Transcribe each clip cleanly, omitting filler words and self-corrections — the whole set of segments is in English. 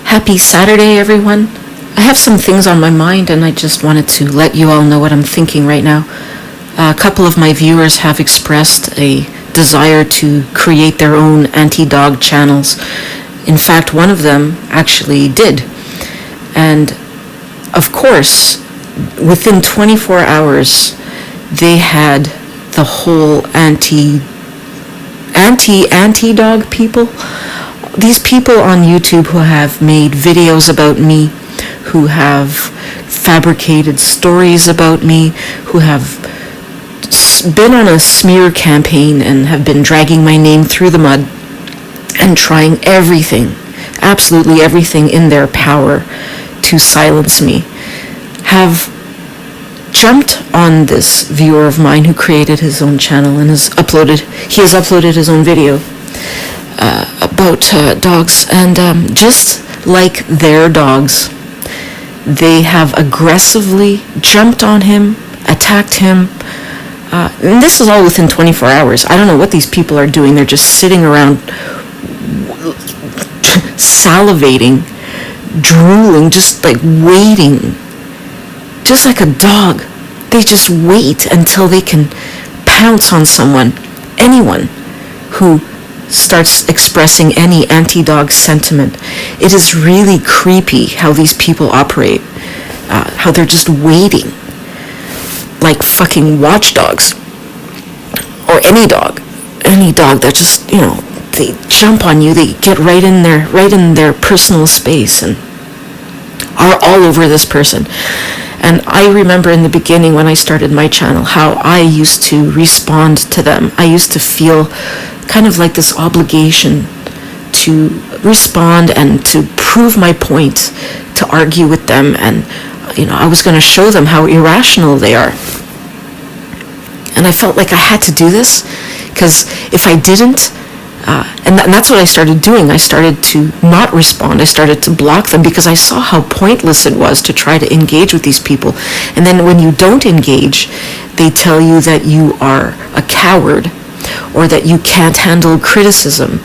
Happy Saturday, everyone. I have some things on my mind and I just wanted to let you all know what I'm thinking right now. A couple of my viewers have expressed a desire to create their own anti-dog channels. In fact, one of them actually did. And of course, within 24 hours, they had the whole anti-dog people. These people on YouTube who have made videos about me, who have fabricated stories about me, who have been on a smear campaign and have been dragging my name through the mud and trying everything, absolutely everything in their power to silence me, have jumped on this viewer of mine who created his own channel and he has uploaded his own video about dogs, and just like their dogs, they have aggressively jumped on him, attacked him, and this is all within 24 hours. I don't know what these people are doing. They're just sitting around salivating, drooling, just like waiting, just like a dog. They just wait until they can pounce on anyone who starts expressing any anti-dog sentiment. It is really creepy how these people operate, how they're just waiting like fucking watchdogs, or any dog that just, they jump on you, they get right in their personal space and are all over this person. And I remember in the beginning when I started my channel how I used to respond to them. I used to feel kind of like this obligation to respond and to prove my point, to argue with them, and I was going to show them how irrational they are. And I felt like I had to do this, because if I didn't, and that's what I started doing. I started to not respond. I started to block them because I saw how pointless it was to try to engage with these people. And then when you don't engage, they tell you that you are a coward or that you can't handle criticism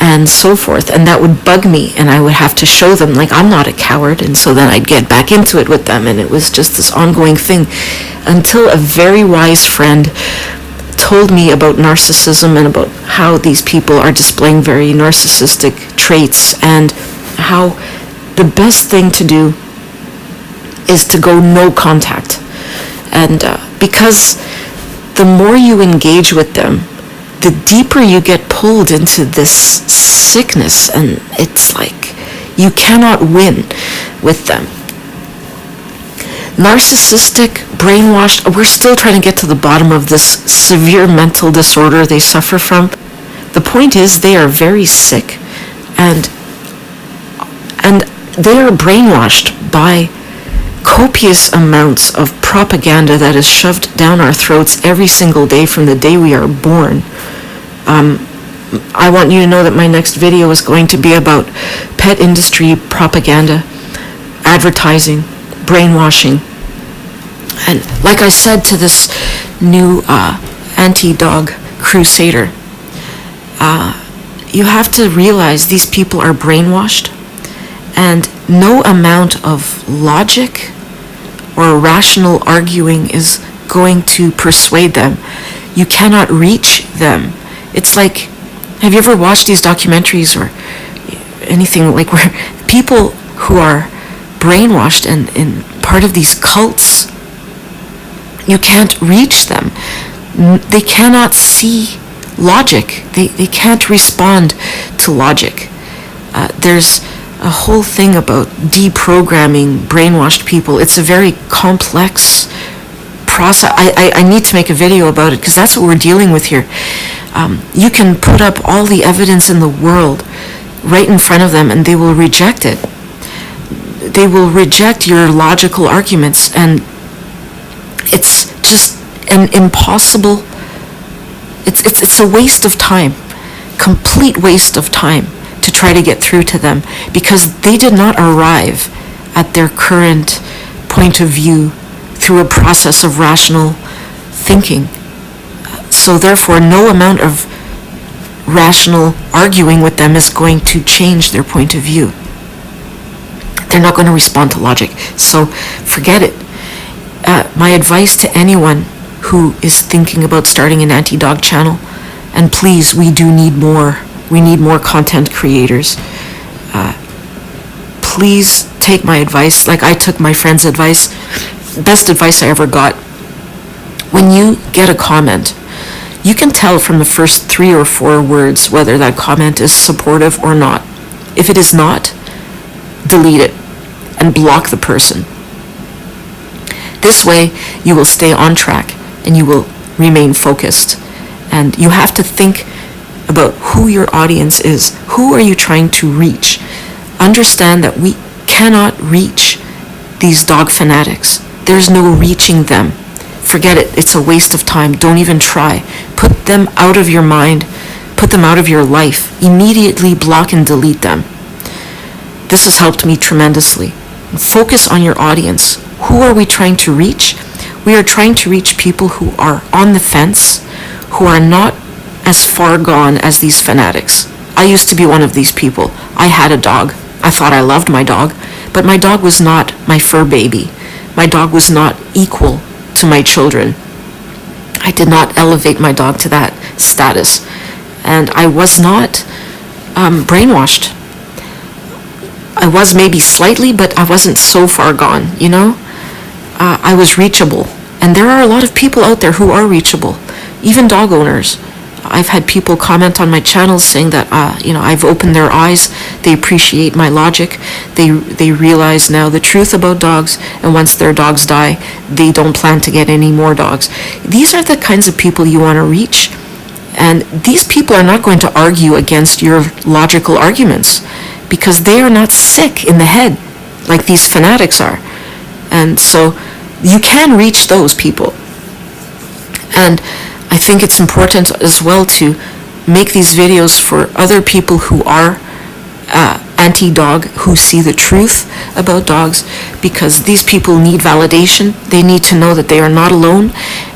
and so forth. And that would bug me, and I would have to show them like I'm not a coward. And so then I'd get back into it with them, and it was just this ongoing thing until a very wise friend told me about narcissism and about how these people are displaying very narcissistic traits, and how the best thing to do is to go no contact. And because the more you engage with them, the deeper you get pulled into this sickness, and it's like you cannot win with them. Narcissistic, brainwashed, we're still trying to get to the bottom of this severe mental disorder they suffer from. The point is, they are very sick, and they are brainwashed by copious amounts of propaganda that is shoved down our throats every single day from the day we are born. I want you to know that my next video is going to be about pet industry propaganda, advertising, brainwashing. And like I said to this new anti-dog crusader, you have to realize these people are brainwashed, and no amount of logic or rational arguing is going to persuade them. You cannot reach them. It's like, have you ever watched these documentaries or anything like where people who are brainwashed and in part of these cults, you can't reach them. They cannot see logic. They can't respond to logic. There's a whole thing about deprogramming brainwashed people. It's a very complex process. I need to make a video about it, because that's what we're dealing with here. You can put up all the evidence in the world right in front of them, and they will reject it. They will reject your logical arguments, and it's just an impossible, it's a waste of time, complete waste of time to try to get through to them, because they did not arrive at their current point of view through a process of rational thinking. So therefore, no amount of rational arguing with them is going to change their point of view. They're not going to respond to logic. So forget it. My advice to anyone who is thinking about starting an anti-dog channel, and please, we do need more. We need more content creators. Please take my advice, like I took my friend's advice. Best advice I ever got. When you get a comment, you can tell from the first 3 or 4 words whether that comment is supportive or not. If it is not, delete it and block the person. This way, you will stay on track and you will remain focused. And you have to think about who your audience is. Who are you trying to reach? Understand that we cannot reach these dog fanatics. There's no reaching them. Forget it. It's a waste of time. Don't even try. Put them out of your mind. Put them out of your life. Immediately block and delete them. This has helped me tremendously. Focus on your audience. Who are we trying to reach? We are trying to reach people who are on the fence, who are not as far gone as these fanatics. I used to be one of these people. I had a dog. I thought I loved my dog, but my dog was not my fur baby. My dog was not equal to my children. I did not elevate my dog to that status, and I was not brainwashed. I was maybe slightly, but I wasn't so far gone, you know? I was reachable, and there are a lot of people out there who are reachable, even dog owners. I've had people comment on my channels saying that, I've opened their eyes. They appreciate my logic. They realize now the truth about dogs, and once their dogs die, they don't plan to get any more dogs. These are the kinds of people you want to reach, and these people are not going to argue against your logical arguments because they are not sick in the head like these fanatics are. And so you can reach those people. And I think it's important as well to make these videos for other people who are anti-dog, who see the truth about dogs, because these people need validation. They need to know that they are not alone.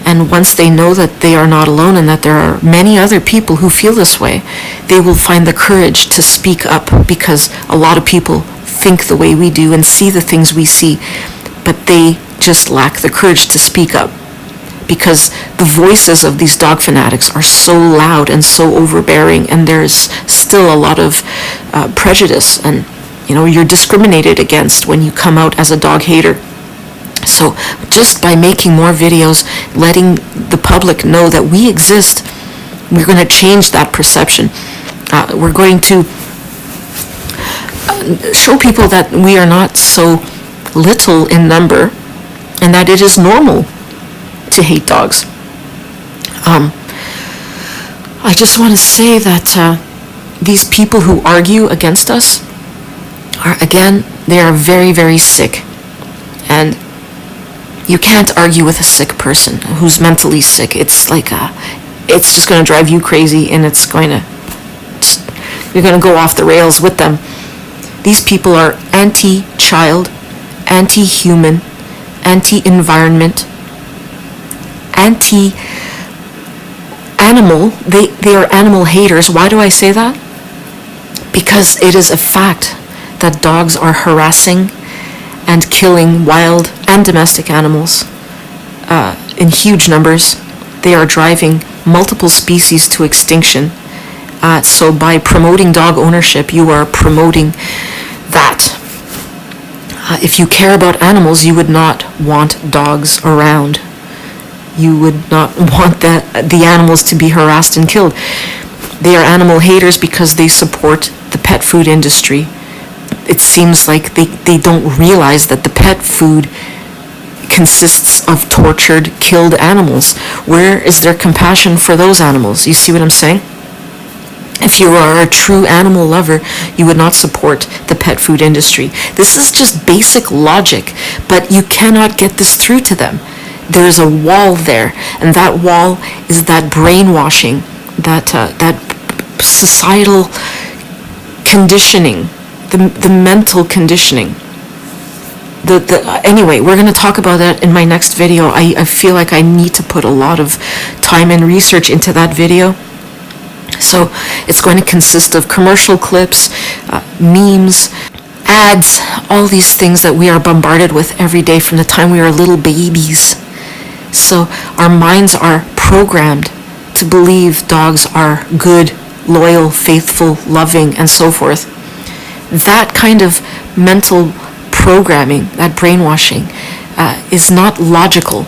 And once they know that they are not alone and that there are many other people who feel this way, they will find the courage to speak up, because a lot of people think the way we do and see the things we see, but they just lack the courage to speak up, because the voices of these dog fanatics are so loud and so overbearing, and there's still a lot of prejudice, and you're discriminated against when you come out as a dog hater. So just by making more videos, letting the public know that we exist, we're going to change that perception. We're going to show people that we are not so little in number, and that it is normal to hate dogs. I just want to say that these people who argue against us they are very, very sick. And you can't argue with a sick person who's mentally sick. It's like it's just going to drive you crazy, and you're going to go off the rails with them. These people are anti-child, anti-human, anti-environment, anti-animal. They are animal haters. Why do I say that? Because it is a fact that dogs are harassing and killing wild and domestic animals in huge numbers. They are driving multiple species to extinction. So by promoting dog ownership, you are promoting that. If you care about animals, you would not want dogs around. You would not want the animals to be harassed and killed. They are animal haters because they support the pet food industry. It seems like they don't realize that the pet food consists of tortured, killed animals. Where is their compassion for those animals? You see what I'm saying? If you are a true animal lover, you would not support the pet food industry. This is just basic logic, but you cannot get this through to them. There's a wall there, and that wall is that brainwashing, that societal conditioning, the mental conditioning. Anyway, we're going to talk about that in my next video. I feel like I need to put a lot of time and research into that video. So it's going to consist of commercial clips, memes, ads, all these things that we are bombarded with every day from the time we are little babies. So our minds are programmed to believe dogs are good, loyal, faithful, loving, and so forth. That kind of mental programming, that brainwashing, is not logical.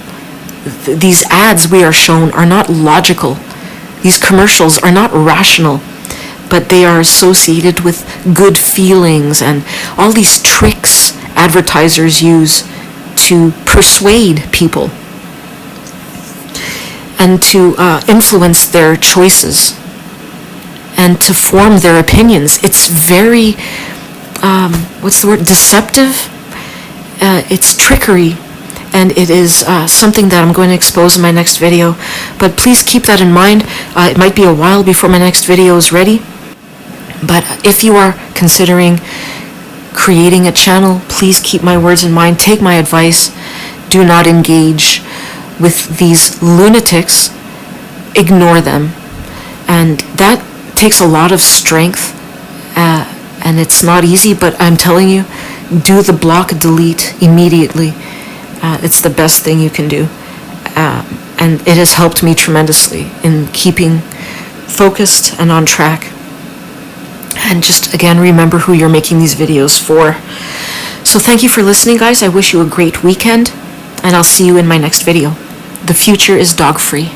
These ads we are shown are not logical. These commercials are not rational, but they are associated with good feelings and all these tricks advertisers use to persuade people and to influence their choices and to form their opinions. It's very, deceptive. It's trickery, and it is something that I'm going to expose in my next video. But please keep that in mind. It might be a while before my next video is ready. But if you are considering creating a channel, please keep my words in mind. Take my advice. Do not engage with these lunatics. Ignore them. And that takes a lot of strength, and it's not easy, but I'm telling you, do the block delete immediately. It's the best thing you can do. And it has helped me tremendously in keeping focused and on track. And just, again, remember who you're making these videos for. So thank you for listening, guys. I wish you a great weekend, and I'll see you in my next video. The future is dog-free.